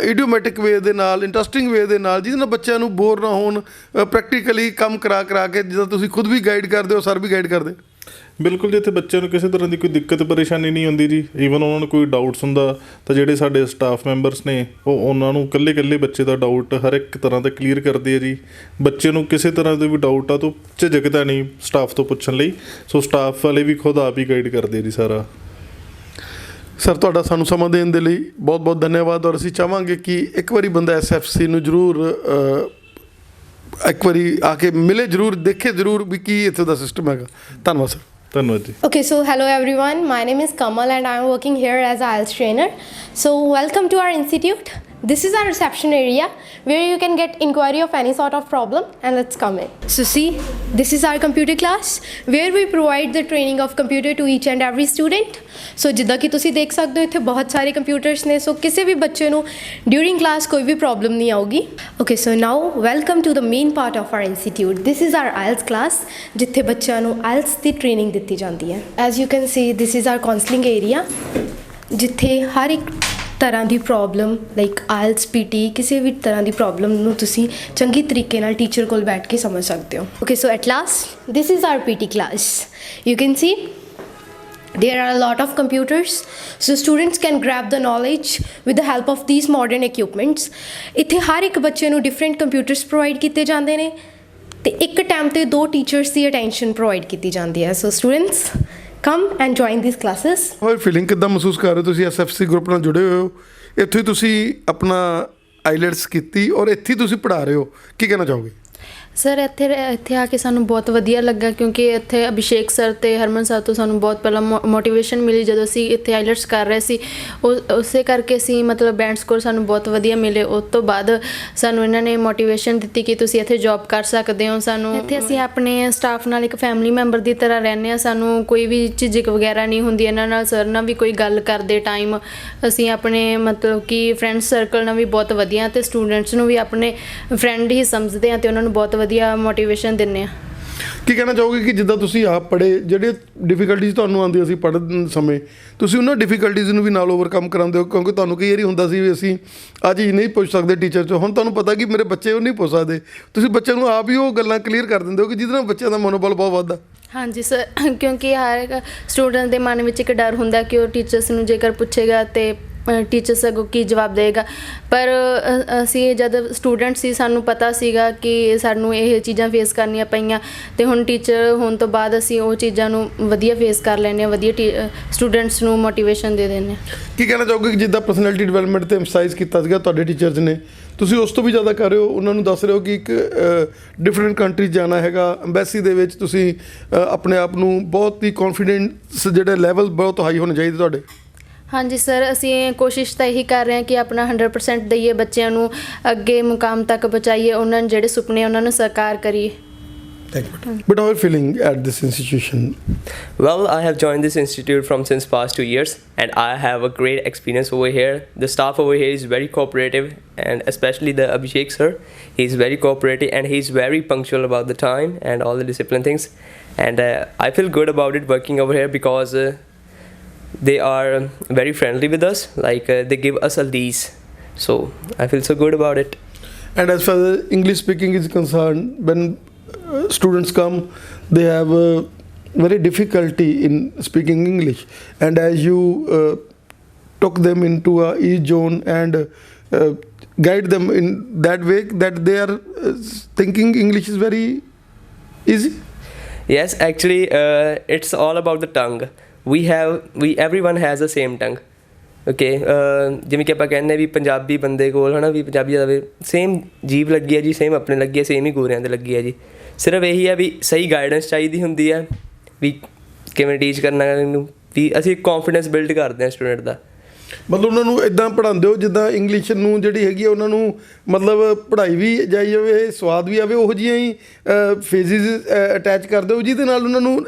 ਇਡੀਓਮੈਟਿਕ ਵੇ ਦੇ ਨਾਲ, ਇੰਟਰਸਟਿੰਗ ਵੇ ਦੇ ਨਾਲ, ਜਿਹਦੇ ਨਾਲ ਬੱਚਿਆਂ ਨੂੰ ਬੋਰ ਨਾ ਹੋਣ, ਪ੍ਰੈਕਟੀਕਲੀ ਕੰਮ ਕਰਾ ਕੇ, ਜਿੱਦਾਂ ਤੁਸੀਂ ਖੁਦ ਵੀ ਗਾਈਡ ਕਰਦੇ ਹੋ, ਸਰ ਵੀ ਗਾਈਡ ਕਰਦੇ? ਬਿਲਕੁਲ ਜੀ, ਇੱਥੇ ਬੱਚਿਆਂ ਨੂੰ ਕਿਸੇ ਤਰ੍ਹਾਂ ਦੀ ਕੋਈ ਦਿੱਕਤ ਪਰੇਸ਼ਾਨੀ ਨਹੀਂ ਹੁੰਦੀ ਜੀ। ਈਵਨ ਉਹਨਾਂ ਨੂੰ ਕੋਈ ਡਾਊਟਸ ਹੁੰਦਾ ਤਾਂ ਜਿਹੜੇ ਸਾਡੇ ਸਟਾਫ ਮੈਂਬਰਸ ਨੇ ਉਹ ਉਹਨਾਂ ਨੂੰ ਇਕੱਲੇ ਬੱਚੇ ਦਾ ਡਾਊਟ ਹਰ ਇੱਕ ਤਰ੍ਹਾਂ ਦਾ ਕਲੀਅਰ ਕਰਦੇ ਆ ਜੀ। ਬੱਚੇ ਨੂੰ ਕਿਸੇ ਤਰ੍ਹਾਂ ਦਾ ਵੀ ਡਾਊਟ ਆ ਤਾਂ ਝਿਜਕਦਾ ਨਹੀਂ ਸਟਾਫ ਤੋਂ ਪੁੱਛਣ ਲਈ। ਸੋ ਸਟਾਫ ਵਾਲੇ ਵੀ ਖੁਦ ਆਪ ਹੀ ਗਾਈਡ ਕਰਦੇ ਆ ਜੀ ਸਾਰਾ। ਸਰ ਤੁਹਾਡਾ ਸਾਨੂੰ ਸਮਾਂ ਦੇਣ ਦੇ ਲਈ ਬਹੁਤ ਬਹੁਤ ਧੰਨਵਾਦ। ਔਰ ਅਸੀਂ ਚਾਹਾਂਗੇ ਕਿ ਇੱਕ ਵਾਰੀ ਬੰਦਾ SFC ਨੂੰ ਜ਼ਰੂਰ ਇੱਕ ਵਾਰੀ ਆ ਕੇ ਮਿਲੇ, ਜ਼ਰੂਰ ਦੇਖੇ ਜ਼ਰੂਰ ਵੀ ਕੀ ਇੱਥੇ ਦਾ ਸਿਸਟਮ ਹੈਗਾ। ਧੰਨਵਾਦ ਸਰ। ਧੰਨਵਾਦ ਜੀ। Okay, so hello everyone. My name is Kamal and I am working here as a IELTS trainer. So welcome to our institute. This is our reception area where you can get inquiry of any sort of problem, and let's come in. So see, this is our computer class where we provide the training of computer to each and every student. So ਜਿੱਦਾਂ ਕਿ ਤੁਸੀਂ ਦੇਖ ਸਕਦੇ ਹੋ ਇੱਥੇ ਬਹੁਤ ਸਾਰੇ computers ਨੇ, ਸੋ ਕਿਸੇ ਵੀ ਬੱਚੇ ਨੂੰ ਡਿਊਰਿੰਗ ਕਲਾਸ ਕੋਈ ਵੀ ਪ੍ਰੋਬਲਮ ਨਹੀਂ ਆਊਗੀ। Okay, so now welcome to the main part of our institute. This is our IELTS class ਜਿੱਥੇ ਬੱਚਿਆਂ ਨੂੰ IELTS ਦੀ ਟ੍ਰੇਨਿੰਗ ਦਿੱਤੀ ਜਾਂਦੀ ਹੈ। As you can see this is our counselling area ਜਿੱਥੇ ਹਰ ਇੱਕ ਤਰ੍ਹਾਂ ਦੀ ਪ੍ਰੋਬਲਮ ਲਾਈਕ IELTS PT ਕਿਸੇ ਵੀ ਤਰ੍ਹਾਂ ਦੀ ਪ੍ਰੋਬਲਮ ਨੂੰ ਤੁਸੀਂ ਚੰਗੀ ਤਰੀਕੇ ਨਾਲ ਟੀਚਰ ਕੋਲ ਬੈਠ ਕੇ ਸਮਝ ਸਕਦੇ ਹੋ। Okay, so at last this is our PT class. You can see there are a lot of computers, so students can grab the knowledge with the help of these modern equipments. ਇੱਥੇ ਹਰ ਇੱਕ ਬੱਚੇ ਨੂੰ different computers provide ਕੀਤੇ ਜਾਂਦੇ ਨੇ ਤੇ ਇੱਕ time ਤੇ 2 teachers ਦੀ attention provide ਕੀਤੀ ਜਾਂਦੀ ਹੈ। So students come and join these classes. ਹੋਰ ਫੀਲਿੰਗ ਕਿੱਦਾਂ ਮਹਿਸੂਸ ਕਰ ਰਹੇ ਹੋ? ਤੁਸੀਂ SFC ਗਰੁੱਪ ਨਾਲ ਜੁੜੇ ਹੋਏ ਹੋ, ਇੱਥੇ ਹੀ ਤੁਸੀਂ ਆਪਣਾ IELTS ਕੀਤੀ ਔਰ ਇੱਥੇ ਹੀ ਤੁਸੀਂ ਪੜ੍ਹਾ ਰਹੇ ਹੋ, ਕੀ ਕਹਿਣਾ ਚਾਹੋਗੇ? ਸਰ ਇੱਥੇ ਆ ਕੇ ਸਾਨੂੰ ਬਹੁਤ ਵਧੀਆ ਲੱਗਾ ਕਿਉਂਕਿ ਇੱਥੇ ਅਭਿਸ਼ੇਕ ਸਰ ਅਤੇ ਹਰਮਨ ਸਰ ਤੋਂ ਸਾਨੂੰ ਬਹੁਤ ਪਹਿਲਾਂ ਮੋਟੀਵੇਸ਼ਨ ਮਿਲੀ ਜਦੋਂ ਅਸੀਂ ਇੱਥੇ IELTS ਕਰ ਰਹੇ ਸੀ। ਉਸੇ ਕਰਕੇ ਅਸੀਂ ਮਤਲਬ ਬੈਂਡ ਸਕੋਰ ਸਾਨੂੰ ਬਹੁਤ ਵਧੀਆ ਮਿਲੇ। ਉਸ ਤੋਂ ਬਾਅਦ ਸਾਨੂੰ ਇਹਨਾਂ ਨੇ ਮੋਟੀਵੇਸ਼ਨ ਦਿੱਤੀ ਕਿ ਤੁਸੀਂ ਇੱਥੇ ਜੋਬ ਕਰ ਸਕਦੇ ਹੋ। ਸਾਨੂੰ ਇੱਥੇ ਅਸੀਂ ਆਪਣੇ ਸਟਾਫ ਨਾਲ ਇੱਕ ਫੈਮਿਲੀ ਮੈਂਬਰ ਦੀ ਤਰ੍ਹਾਂ ਰਹਿੰਦੇ ਹਾਂ। ਸਾਨੂੰ ਕੋਈ ਵੀ ਝਿਜਕ ਵਗੈਰਾ ਨਹੀਂ ਹੁੰਦੀ ਇਹਨਾਂ ਨਾਲ। ਸਰ ਨਾਲ ਵੀ ਕੋਈ ਗੱਲ ਕਰਦੇ ਟਾਈਮ ਅਸੀਂ ਆਪਣੇ ਮਤਲਬ ਕਿ ਫਰੈਂਡ ਸਰਕਲ ਨਾਲ ਵੀ ਬਹੁਤ ਵਧੀਆ ਅਤੇ ਸਟੂਡੈਂਟਸ ਨੂੰ ਵੀ ਆਪਣੇ ਫਰੈਂਡ ਹੀ ਸਮਝਦੇ ਹਾਂ ਅਤੇ ਉਹਨਾਂ ਨੂੰ ਬਹੁਤ ਵਧੀਆ ਮੋਟੀਵੇਸ਼ਨ ਦਿੰਦੇ ਆ। ਕੀ ਕਹਿਣਾ ਚਾਹੋਗੇ ਕਿ ਜਿੱਦਾਂ ਤੁਸੀਂ ਆਪ ਪੜ੍ਹੇ, ਜਿਹੜੇ ਡਿਫੀਕਲਟੀਜ਼ ਤੁਹਾਨੂੰ ਆਉਂਦੀਆਂ ਸੀ ਪੜ੍ਹਨ ਸਮੇਂ, ਤੁਸੀਂ ਉਹਨਾਂ ਡਿਫੀਕਲਟੀਜ਼ ਨੂੰ ਵੀ ਨਾਲ ਓਵਰਕਮ ਕਰਾਉਂਦੇ ਹੋ? ਕਿਉਂਕਿ ਤੁਹਾਨੂੰ ਕਈ ਵਾਰੀ ਹੁੰਦਾ ਸੀ ਵੀ ਅਸੀਂ ਆਹ ਚੀਜ਼ ਨਹੀਂ ਪੁੱਛ ਸਕਦੇ ਟੀਚਰ ਤੋਂ, ਹੁਣ ਤੁਹਾਨੂੰ ਪਤਾ ਕਿ ਮੇਰੇ ਬੱਚੇ ਉਹ ਨਹੀਂ ਪੁੱਛ ਸਕਦੇ, ਤੁਸੀਂ ਬੱਚਿਆਂ ਨੂੰ ਆਪ ਹੀ ਉਹ ਗੱਲਾਂ ਕਲੀਅਰ ਕਰ ਦਿੰਦੇ ਹੋ ਕਿ ਜਿਹਦੇ ਨਾਲ ਬੱਚਿਆਂ ਦਾ ਮਨੋਬਲ ਬਹੁਤ ਵੱਧਦਾ। ਹਾਂਜੀ ਸਰ, ਕਿਉਂਕਿ ਹਰ ਇੱਕ ਸਟੂਡੈਂਟ ਦੇ ਮਨ ਵਿੱਚ ਇੱਕ ਡਰ ਹੁੰਦਾ ਕਿ ਉਹ ਟੀਚਰਸ ਨੂੰ ਜੇਕਰ ਪੁੱਛੇਗਾ ਅਤੇ ਟੀਚਰਸ ਅੱਗੋਂ ਕੀ ਜਵਾਬ ਦੇਗਾ। ਪਰ ਅਸੀਂ ਜਦ ਸਟੂਡੈਂਟ ਸੀ ਸਾਨੂੰ ਪਤਾ ਸੀਗਾ ਕਿ ਸਾਨੂੰ ਇਹ ਚੀਜ਼ਾਂ ਫੇਸ ਕਰਨੀਆਂ ਪਈਆਂ ਅਤੇ ਹੁਣ ਟੀਚਰ ਹੋਣ ਤੋਂ ਬਾਅਦ ਅਸੀਂ ਉਹ ਚੀਜ਼ਾਂ ਨੂੰ ਵਧੀਆ ਫੇਸ ਕਰ ਲੈਂਦੇ ਹਾਂ, ਵਧੀਆ ਸਟੂਡੈਂਟਸ ਨੂੰ ਮੋਟੀਵੇਸ਼ਨ ਦੇ ਦਿੰਦੇ ਹਾਂ। ਕੀ ਕਹਿਣਾ ਚਾਹੋਗੇ ਕਿ ਜਿੱਦਾਂ ਪਰਸਨੈਲਿਟੀ ਡਿਵੈਲਪਮੈਂਟ 'ਤੇ ਐਮਫਸਾਈਜ਼ ਕੀਤਾ ਸੀਗਾ ਤੁਹਾਡੇ ਟੀਚਰਸ ਨੇ, ਤੁਸੀਂ ਉਸ ਤੋਂ ਵੀ ਜ਼ਿਆਦਾ ਕਰ ਰਹੇ ਹੋ? ਉਹਨਾਂ ਨੂੰ ਦੱਸ ਰਹੇ ਹੋ ਕਿ ਇੱਕ ਡਿਫਰੈਂਟ ਕੰਟਰੀਜ਼ ਜਾਣਾ ਹੈਗਾ, ਅੰਬੈਸੀ ਦੇ ਵਿੱਚ ਤੁਸੀਂ ਆਪਣੇ ਆਪ ਨੂੰ ਬਹੁਤ ਹੀ ਕੌਨਫੀਡੈਂਸ ਜਿਹੜਾ ਲੈਵਲ ਬਹੁਤ ਹਾਈ ਹੋਣਾ ਚਾਹੀਦਾ ਤੁਹਾਡੇ। ਹਾਂਜੀ ਸਰ, ਅਸੀਂ ਕੋਸ਼ਿਸ਼ ਤਾਂ ਇਹੀ ਕਰ ਰਹੇ ਹਾਂ ਕਿ ਆਪਣਾ 100% ਦਈਏ, ਬੱਚਿਆਂ ਨੂੰ ਅੱਗੇ ਮੁਕਾਮ ਤੱਕ ਪਹੁੰਚਾਈਏ, ਉਹਨਾਂ ਨੂੰ ਜਿਹੜੇ ਸੁਪਨੇ ਉਹਨਾਂ ਨੂੰ ਸਾਕਾਰ ਕਰੀਏ। But how are you feeling at this institution? Well, I have joined this institute from since past 2 years and I have a great experience over here. The staff over here is very cooperative and especially the Abhishek sir. He's very cooperative and he's very punctual about the time and all the discipline things. And I feel good about it working over here because they are very friendly with us. Like they give us a lease. So I feel so good about it. And as far as English speaking is concerned, when students come, they have very difficulty in speaking English, and as you took them into a e-zone and guide them in that way that they are thinking English is very easy. Yes, actually it's all about the tongue. Everyone has the same tongue. Okay, ਜਿਵੇਂ ਕਿ ਆਪਾਂ ਕਹਿੰਦੇ ਵੀ ਪੰਜਾਬੀ ਬੰਦੇ ਕੋਲ ਹੈ ਨਾ ਵੀ ਪੰਜਾਬੀ ਜ਼ਿਆਦਾ same ਜੀਭ ਲੱਗੀ ਹੈ ਜੀ, ਸੇਮ ਆਪਣੇ ਲੱਗੀ ਹੈ, ਸੇਮ ਹੀ ਗੋਰਿਆਂ 'ਤੇ ਲੱਗੀ ਹੈ ਜੀ। ਸਿਰਫ ਇਹੀ ਹੈ ਵੀ ਸਹੀ ਗਾਈਡੈਂਸ ਚਾਹੀਦੀ ਹੁੰਦੀ ਹੈ ਵੀ ਕਿਵੇਂ ਟੀਚ ਕਰਨਾ ਇਹਨੂੰ, ਵੀ ਅਸੀਂ ਕੌਨਫੀਡੈਂਸ ਬਿਲਡ ਕਰਦੇ ਹਾਂ ਸਟੂਡੈਂਟ ਦਾ। ਮਤਲਬ ਉਹਨਾਂ ਨੂੰ ਇੱਦਾਂ ਪੜ੍ਹਾਉਂਦੇ ਹੋ ਜਿੱਦਾਂ ਇੰਗਲਿਸ਼ ਨੂੰ ਜਿਹੜੀ ਹੈਗੀ ਉਹਨਾਂ ਨੂੰ ਮਤਲਬ ਪੜ੍ਹਾਈ ਵੀ ਜਾਈ ਜਾਵੇ, ਸਵਾਦ ਵੀ ਆਵੇ, ਉਹੋ ਜਿਹੀਆਂ ਹੀ ਫੇਜ਼ਿਸ ਅਟੈਚ ਕਰਦੇ ਹੋ ਜਿਹਦੇ ਨਾਲ ਉਹਨਾਂ ਨੂੰ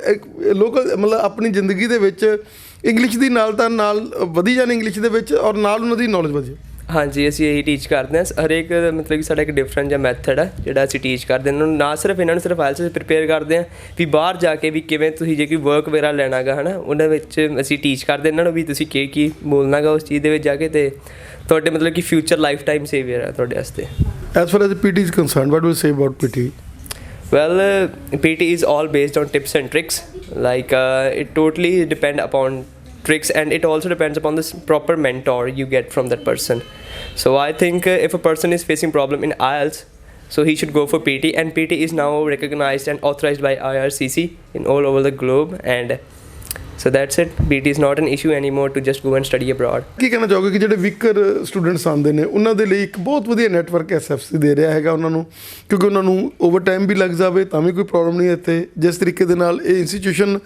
ਲੋਕਲ ਮਤਲਬ ਆਪਣੀ ਜ਼ਿੰਦਗੀ ਦੇ ਵਿੱਚ ਇੰਗਲਿਸ਼ ਦੀ ਨਾਲ ਤਾਂ ਨਾਲ ਵਧੀ ਜਾਣ ਇੰਗਲਿਸ਼ ਦੇ ਵਿੱਚ ਔਰ ਨਾਲ ਉਹਨਾਂ ਦੀ ਨੌਲੇਜ ਵਧੇ। ਹਾਂਜੀ, ਅਸੀਂ ਇਹੀ ਟੀਚ ਕਰਦੇ ਹਾਂ। ਹਰੇਕ ਮਤਲਬ ਕਿ ਸਾਡਾ ਇੱਕ ਡਿਫਰੈਂਟ ਜਿਹਾ ਮੈਥਡ ਹੈ ਜਿਹੜਾ ਅਸੀਂ ਟੀਚ ਕਰਦੇ ਹਾਂ ਇਹਨਾਂ ਨੂੰ। ਨਾ ਸਿਰਫ ਇਹਨਾਂ ਨੂੰ ਸਿਰਫ IELTS ਪ੍ਰੀਪੇਅਰ ਕਰਦੇ ਹਾਂ ਵੀ ਬਾਹਰ ਜਾ ਕੇ ਵੀ ਕਿਵੇਂ ਤੁਸੀਂ ਜੇ ਕੋਈ ਵਰਕ ਵਗੈਰਾ ਲੈਣਾ ਗਾ ਹੈ ਨਾ, ਉਹਨਾਂ ਵਿੱਚ ਅਸੀਂ ਟੀਚ ਕਰਦੇ ਇਹਨਾਂ ਨੂੰ ਵੀ ਤੁਸੀਂ ਕੀ ਬੋਲਣਾ ਗਾ ਉਸ ਚੀਜ਼ ਦੇ ਵਿੱਚ ਜਾ ਕੇ, ਅਤੇ ਤੁਹਾਡੇ ਮਤਲਬ ਕਿ ਫਿਊਚਰ ਲਾਈਫ ਟਾਈਮ ਸੇਵੀਅਰ ਹੈ ਤੁਹਾਡੇ ਵਾਸਤੇ। As far as PT is concerned, what do you say about PT? Well, PT is all based on tips and tricks. Like it totally depend upon tricks, and it also depends upon this proper mentor you get from that person. So I think if a person is facing problem in IELTS, so he should go for PT, and PT is now recognized and authorized by IRCC in all over the globe, and so that's it. PT is not an issue anymore to just go and study abroad. ਕੀ ਕਹਿਣਾ ਚਾਹੋਗੇ ਕਿ ਜਿਹੜੇ weaker students ਆਉਂਦੇ ਨੇ ਉਹਨਾਂ ਦੇ ਲਈ ਇੱਕ ਬਹੁਤ ਵਧੀਆ ਨੈਟਵਰਕ SFC ਦੇ ਰਿਹਾ ਹੈਗਾ ਉਹਨਾਂ ਨੂੰ, ਕਿਉਂਕਿ ਉਹਨਾਂ ਨੂੰ ਓਵਰ ਟਾਈਮ ਵੀ ਲੱਗ ਜਾਵੇ ਤਾਂ ਵੀ ਕੋਈ ਪ੍ਰੋਬਲਮ ਨਹੀਂ ਇੱਥੇ। ਜਿਸ ਤਰੀਕੇ ਦੇ ਨਾਲ ਇਹ ਇੰਸਟੀਟਿਊਸ਼ਨ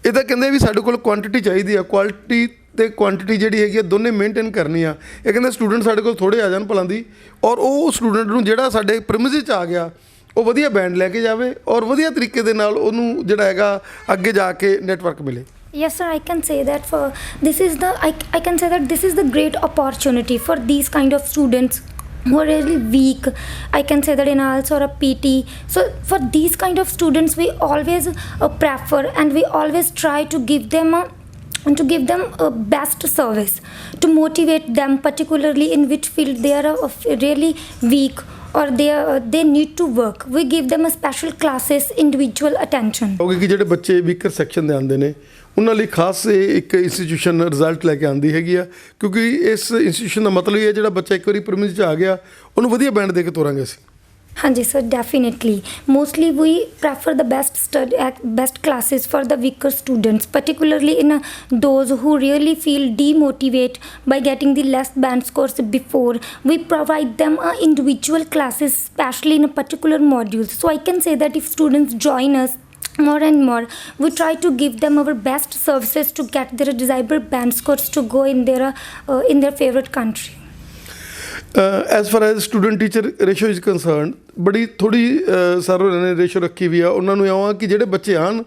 ਇਹ ਤਾਂ ਕਹਿੰਦੇ ਵੀ ਸਾਡੇ ਕੋਲ ਕੁਆਂਟੀਟੀ ਚਾਹੀਦੀ ਆ, ਕੁਆਲਿਟੀ ਅਤੇ ਕੁਆਂਟੀਟੀ ਜਿਹੜੀ ਹੈਗੀ ਆ ਦੋਨੇ ਮੇਨਟੇਨ ਕਰਨੀ ਆ। ਇਹ ਕਹਿੰਦੇ ਸਟੂਡੈਂਟ ਸਾਡੇ ਕੋਲ ਥੋੜ੍ਹੇ ਆ ਜਾਣ ਭਲਾਂ ਦੀ, ਔਰ ਉਹ ਸਟੂਡੈਂਟ ਨੂੰ ਜਿਹੜਾ ਸਾਡੇ ਪ੍ਰੈਮਿਸਿਸ 'ਚ ਆ ਗਿਆ ਉਹ ਵਧੀਆ ਬੈਂਡ ਲੈ ਕੇ ਜਾਵੇ ਔਰ ਵਧੀਆ ਤਰੀਕੇ ਦੇ ਨਾਲ ਉਹਨੂੰ ਜਿਹੜਾ ਹੈਗਾ ਅੱਗੇ ਜਾ ਕੇ ਨੈਟਵਰਕ ਮਿਲੇ। Yes, sir. I can say that I can say that this is the great opportunity for these kind of students who are really weak. I can say that in IELTS or a PT. So for these kind of students, we always prefer and we always try to give them a best service to motivate them, particularly in which field they are really weak or they need to work. We give them a special classes, individual attention. ਕਿਉਂਕਿ ਕਿ ਜਿਹੜੇ ਬੱਚੇ weaker section ਦੇ ਆਉਂਦੇ ਨੇ ਉਹਨਾਂ ਲਈ ਖਾਸ ਇੱਕ ਇੰਸਟੀਟਿਊਸ਼ਨ ਰਿਜ਼ਲਟ ਲੈ ਕੇ ਆਉਂਦੀ ਹੈਗੀ ਆ, ਕਿਉਂਕਿ ਇਸ ਇੰਸਟੀਟਿਊਸ਼ਨ ਦਾ ਮਤਲਬ ਇਹ ਹੈ ਜਿਹੜਾ ਬੱਚਾ ਇੱਕ ਵਾਰੀ ਪ੍ਰੈਮਿਸ 'ਚ ਆ ਗਿਆ ਉਹਨੂੰ ਵਧੀਆ ਬੈਂਡ ਦੇ ਕੇ ਤੋਰਾਂਗੇ ਅਸੀਂ। ਹਾਂਜੀ sir, definitely. Mostly we prefer the best classes for the weaker students, particularly in those who really feel demotivated by getting the less band scores before. We provide them individual classes, especially in a particular modules. So I can say that if students join us more and more, we try to give them our best services to get their desired band scores to go in their favorite country. As for as student teacher ratio is concerned, ਬੜੀ ਥੋੜ੍ਹੀ sir ਹੋਰਾਂ ਨੇ ratio ਰੱਖੀ ਵੀ ਆ। ਉਹਨਾਂ ਨੂੰ ਇਉਂ ਆ ਕਿ ਜਿਹੜੇ ਬੱਚੇ ਆਉਣ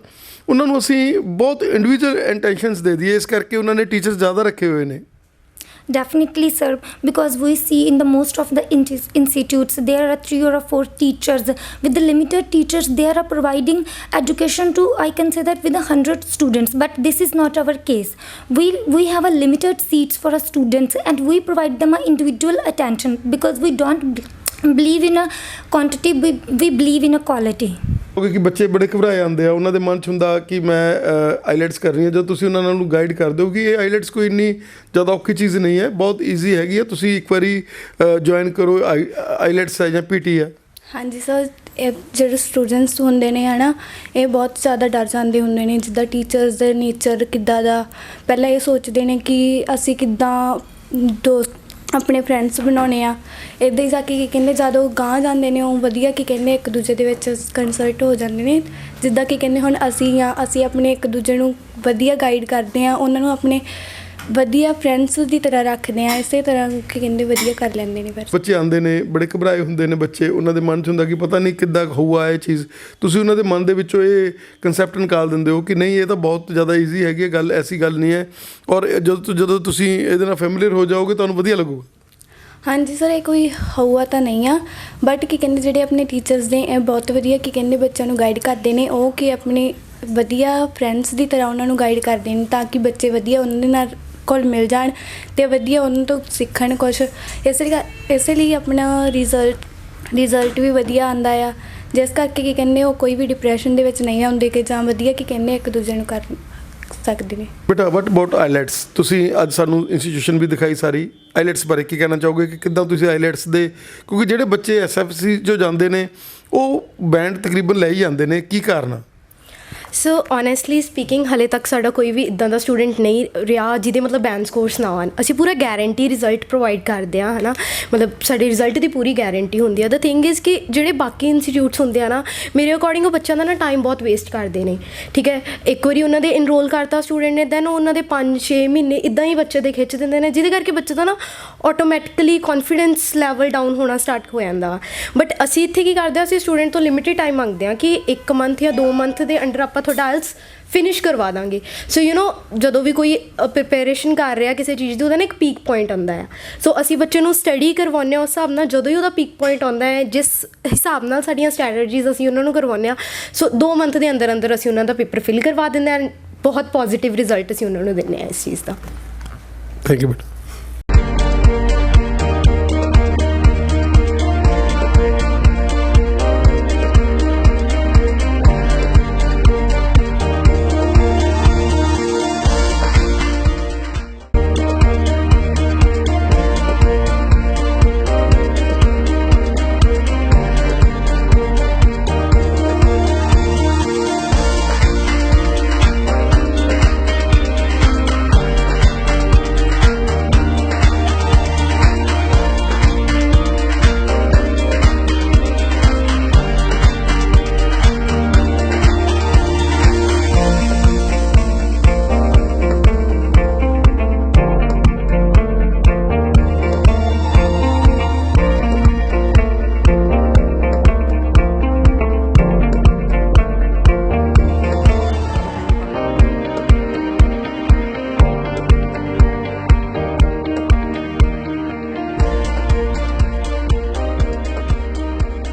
ਉਹਨਾਂ ਨੂੰ ਅਸੀਂ ਬਹੁਤ ਇੰਡੀਵਿਜੂਅਲ ਇੰਟੈਂਸ਼ਨਸ ਦੇ ਦਈਏ, ਇਸ ਕਰਕੇ ਉਹਨਾਂ ਨੇ ਟੀਚਰਸ ਜ਼ਿਆਦਾ ਰੱਖੇ ਹੋਏ ਨੇ। Definitely, sir, because we see in the most of the institutes there are 3 or 4 teachers. With the limited teachers, they are providing education to, I can say that, with 100 students. But this is not our case. We have a limited seats for our students, and we provide them a individual attention because we don't believe in a quantity. We believe in a quality. ਕਿਉਂਕਿ ਬੱਚੇ ਬੜੇ ਘਬਰਾਏ ਆਉਂਦੇ ਆ, ਉਹਨਾਂ ਦੇ ਮਨ 'ਚ ਹੁੰਦਾ ਕਿ ਮੈਂ ਆਈਲੈਟਸ ਕਰਨੀ ਹੈ। ਜਦੋਂ ਤੁਸੀਂ ਉਹਨਾਂ ਨੂੰ ਗਾਈਡ ਕਰ ਦਿਓ ਕਿ ਇਹ ਆਈਲੈਟਸ ਕੋਈ ਇੰਨੀ ਜ਼ਿਆਦਾ ਔਖੀ ਚੀਜ਼ ਨਹੀਂ ਹੈ, ਬਹੁਤ ਈਜ਼ੀ ਹੈਗੀ ਹੈ, ਤੁਸੀਂ ਇੱਕ ਵਾਰੀ ਜੁਆਇਨ ਕਰੋ, ਆਈਲੈਟਸ ਹੈ ਜਾਂ PT ਹੈ। ਹਾਂਜੀ ਸਰ, ਇਹ ਜਿਹੜੇ ਸਟੂਡੈਂਟਸ ਹੁੰਦੇ ਨੇ ਹੈ ਨਾ, ਇਹ ਬਹੁਤ ਜ਼ਿਆਦਾ ਡਰ ਜਾਂਦੇ ਹੁੰਦੇ ਨੇ, ਜਿੱਦਾਂ ਟੀਚਰਸ ਦੇ ਨੇਚਰ ਕਿੱਦਾਂ ਦਾ। ਪਹਿਲਾਂ ਇਹ ਸੋਚਦੇ ਨੇ ਕਿ ਅਸੀਂ ਕਿੱਦਾਂ ਦੋਸਤ ਆਪਣੇ ਫਰੈਂਡਸ ਬਣਾਉਣੇ ਆ। ਇੱਦਾਂ ਹੀ ਜਾ ਕੇ ਕੀ ਕਹਿੰਦੇ ਜਦੋਂ ਉਹ ਗਾਂਹ ਜਾਂਦੇ ਨੇ ਉਹ ਵਧੀਆ ਕੀ ਕਹਿੰਦੇ ਇੱਕ ਦੂਜੇ ਦੇ ਵਿੱਚ ਕੰਸਲਟ ਹੋ ਜਾਂਦੇ ਨੇ। ਜਿੱਦਾਂ ਕੀ ਕਹਿੰਦੇ ਹੁਣ ਅਸੀਂ ਆਪਣੇ ਇੱਕ ਦੂਜੇ ਨੂੰ ਵਧੀਆ ਗਾਈਡ ਕਰਦੇ ਹਾਂ, ਉਹਨਾਂ ਨੂੰ ਆਪਣੇ ਵਧੀਆ ਫਰੈਂਡਸ ਦੀ ਤਰ੍ਹਾਂ ਰੱਖਦੇ ਹਾਂ, ਇਸੇ ਤਰ੍ਹਾਂ ਕੀ ਕਹਿੰਦੇ ਵਧੀਆ ਕਰ ਲੈਂਦੇ ਨੇ। ਫਿਰ ਬੱਚੇ ਆਉਂਦੇ ਨੇ ਬੜੇ ਘਬਰਾਏ ਹੁੰਦੇ ਨੇ ਬੱਚੇ, ਉਹਨਾਂ ਦੇ ਮਨ 'ਚ ਹੁੰਦਾ ਕਿ ਪਤਾ ਨਹੀਂ ਕਿੱਦਾਂ ਹੋਊਗਾ ਇਹ ਚੀਜ਼। ਤੁਸੀਂ ਉਹਨਾਂ ਦੇ ਮਨ ਦੇ ਵਿੱਚੋਂ ਇਹ ਕੰਸੈਪਟ ਨਿਕਾਲ ਦਿੰਦੇ ਹੋ ਕਿ ਨਹੀਂ ਇਹ ਤਾਂ ਬਹੁਤ ਜ਼ਿਆਦਾ ਈਜ਼ੀ ਹੈਗੀ ਹੈ, ਗੱਲ ਐਸੀ ਗੱਲ ਨਹੀਂ ਹੈ, ਔਰ ਜਦੋਂ ਤੁਸੀਂ ਇਹਦੇ ਨਾਲ ਫੈਮਿਲੀਅਰ ਹੋ ਜਾਓਗੇ ਤੁਹਾਨੂੰ ਵਧੀਆ ਲੱਗੂਗਾ। ਹਾਂਜੀ ਸਰ, ਇਹ ਕੋਈ ਹਊਆ ਤਾਂ ਨਹੀਂ ਆ, ਬਟ ਕੀ ਕਹਿੰਦੇ ਜਿਹੜੇ ਆਪਣੇ ਟੀਚਰਸ ਨੇ ਇਹ ਬਹੁਤ ਵਧੀਆ ਕੀ ਕਹਿੰਦੇ ਬੱਚਿਆਂ ਨੂੰ ਗਾਈਡ ਕਰਦੇ ਨੇ। ਉਹ ਕਿ ਆਪਣੇ ਵਧੀਆ ਫਰੈਂਡਸ ਦੀ ਤਰ੍ਹਾਂ ਉਹਨਾਂ ਨੂੰ ਗਾਈਡ ਕਰਦੇ ਨੇ ਤਾਂ ਕਿ ਬੱਚੇ ਵਧੀਆ ਉਹਨਾਂ ਦੇ ਨਾਲ ਕੋਲ ਮਿਲ ਜਾਣ ਅਤੇ ਵਧੀਆ ਉਹਨਾਂ ਤੋਂ ਸਿੱਖਣ ਕੁਛ। ਇਸੇ ਲਈ ਆਪਣਾ ਰਿਜ਼ਲਟ ਵੀ ਵਧੀਆ ਆਉਂਦਾ ਆ, ਜਿਸ ਕਰਕੇ ਕੀ ਕਹਿੰਦੇ ਉਹ ਕੋਈ ਵੀ ਡਿਪਰੈਸ਼ਨ ਦੇ ਵਿੱਚ ਨਹੀਂ ਆਉਂਦੇ ਕਿ ਜਾਂ ਵਧੀਆ ਕੀ ਕਹਿੰਦੇ ਇੱਕ ਦੂਜੇ ਨੂੰ ਕਰ ਸਕਦੇ ਨੇ। ਬੇਟਾ ਵਟ ਅਬਾਊਟ ਆਈਲੈਟਸ? ਤੁਸੀਂ ਅੱਜ ਸਾਨੂੰ ਇੰਸਟੀਟਿਊਸ਼ਨ ਵੀ ਦਿਖਾਈ ਸਾਰੀ, ਆਈਲੈਟਸ ਬਾਰੇ ਕੀ ਕਹਿਣਾ ਚਾਹੋਗੇ ਕਿ ਕਿੱਦਾਂ ਤੁਸੀਂ ਆਈਲੈਟਸ ਦੇ, ਕਿਉਂਕਿ ਜਿਹੜੇ ਬੱਚੇ SFC ਜੋ ਜਾਂਦੇ ਨੇ ਉਹ ਬੈਂਡ ਤਕਰੀਬਨ ਲੈ ਹੀ ਜਾਂਦੇ ਨੇ, ਕੀ ਕਾਰਨ ਆ? ਸੋ ਓਨੈਸਟਲੀ ਸਪੀਕਿੰਗ ਹਾਲੇ ਤੱਕ ਸਾਡਾ ਕੋਈ ਵੀ ਇੱਦਾਂ ਦਾ ਸਟੂਡੈਂਟ ਨਹੀਂ ਰਿਹਾ ਜਿਹਦੇ ਮਤਲਬ ਬੈਂਡ ਸਕੋਰਸ ਨਾ ਆਉਣ। ਅਸੀਂ ਪੂਰਾ ਗੈਰੰਟੀ ਰਿਜ਼ਲਟ ਪ੍ਰੋਵਾਈਡ ਕਰਦੇ ਹਾਂ, ਹੈ ਨਾ, ਮਤਲਬ ਸਾਡੇ ਰਿਜ਼ਲਟ ਦੀ ਪੂਰੀ ਗੈਰੰਟੀ ਹੁੰਦੀ ਆ। ਦ ਥਿੰਗ ਇਜ਼ ਕਿ ਜਿਹੜੇ ਬਾਕੀ ਇੰਸਟੀਟਿਊਟਸ ਹੁੰਦੇ ਆ ਨਾ, ਮੇਰੇ ਅਕੋਰਡਿੰਗ ਉਹ ਬੱਚਿਆਂ ਦਾ ਨਾ ਟਾਈਮ ਬਹੁਤ ਵੇਸਟ ਕਰਦੇ ਨੇ। ਠੀਕ ਹੈ, ਇੱਕ ਵਾਰੀ ਉਹਨਾਂ ਦੇ ਇਨਰੋਲ ਕਰਤਾ ਸਟੂਡੈਂਟ ਨੇ, ਦੈਨ ਉਹਨਾਂ ਦੇ 5-6 ਮਹੀਨੇ ਇੱਦਾਂ ਹੀ ਬੱਚੇ ਦੇ ਖਿੱਚ ਦਿੰਦੇ ਨੇ, ਜਿਹਦੇ ਕਰਕੇ ਬੱਚੇ ਦਾ ਨਾ ਆਟੋਮੈਟਿਕਲੀ ਕੌਨਫੀਡੈਂਸ ਲੈਵਲ ਡਾਊਨ ਹੋਣਾ ਸਟਾਰਟ ਹੋ ਜਾਂਦਾ। ਬਟ ਅਸੀਂ ਇੱਥੇ ਕੀ ਕਰਦੇ ਹਾਂ, ਅਸੀਂ ਸਟੂਡੈਂਟ ਤੋਂ ਲਿਮਿਟਿਡ ਟਾਈਮ ਮੰਗਦੇ ਹਾਂ ਕਿ 1 ਮੰਥ ਜਾਂ 2 ਮੰਥ ਦੇ ਅੰਡਰ ਆਪਾਂ ਤੁਹਾਡਾ ਆਇਲਸ ਫਿਨਿਸ਼ ਕਰਵਾ ਦਾਂਗੇ। ਸੋ ਜਦੋਂ ਵੀ ਕੋਈ ਪ੍ਰਿਪੇਰੇਸ਼ਨ ਕਰ ਰਿਹਾ ਕਿਸੇ ਚੀਜ਼ ਦੀ, ਉਹਦਾ ਨਾ ਇੱਕ ਪੀਕ ਪੁਆਇੰਟ ਆਉਂਦਾ ਹੈ। ਸੋ ਅਸੀਂ ਬੱਚੇ ਨੂੰ ਸਟੱਡੀ ਕਰਵਾਉਂਦੇ ਹਾਂ ਉਸ ਹਿਸਾਬ ਨਾਲ, ਜਦੋਂ ਹੀ ਉਹਦਾ ਪੀਕ ਪੁਆਇੰਟ ਆਉਂਦਾ ਹੈ ਜਿਸ ਹਿਸਾਬ ਨਾਲ ਸਾਡੀਆਂ ਸਟ੍ਰੈਟਜੀਜ਼ ਅਸੀਂ ਉਹਨਾਂ ਨੂੰ ਕਰਵਾਉਂਦੇ ਹਾਂ। ਸੋ 2 ਮੰਥ ਦੇ ਅੰਦਰ ਅਸੀਂ ਉਹਨਾਂ ਦਾ ਪੇਪਰ ਫਿਲ ਕਰਵਾ ਦਿੰਦੇ ਹਾਂ। ਬਹੁਤ ਪੋਜ਼ੀਟਿਵ ਰਿਜ਼ਲਟ ਅਸੀਂ ਉਹਨਾਂ ਨੂੰ ਦਿੰਦੇ ਹਾਂ ਇਸ ਚੀਜ਼ ਦਾ। ਥੈਂਕ ਯੂ ਬੇਟਾ।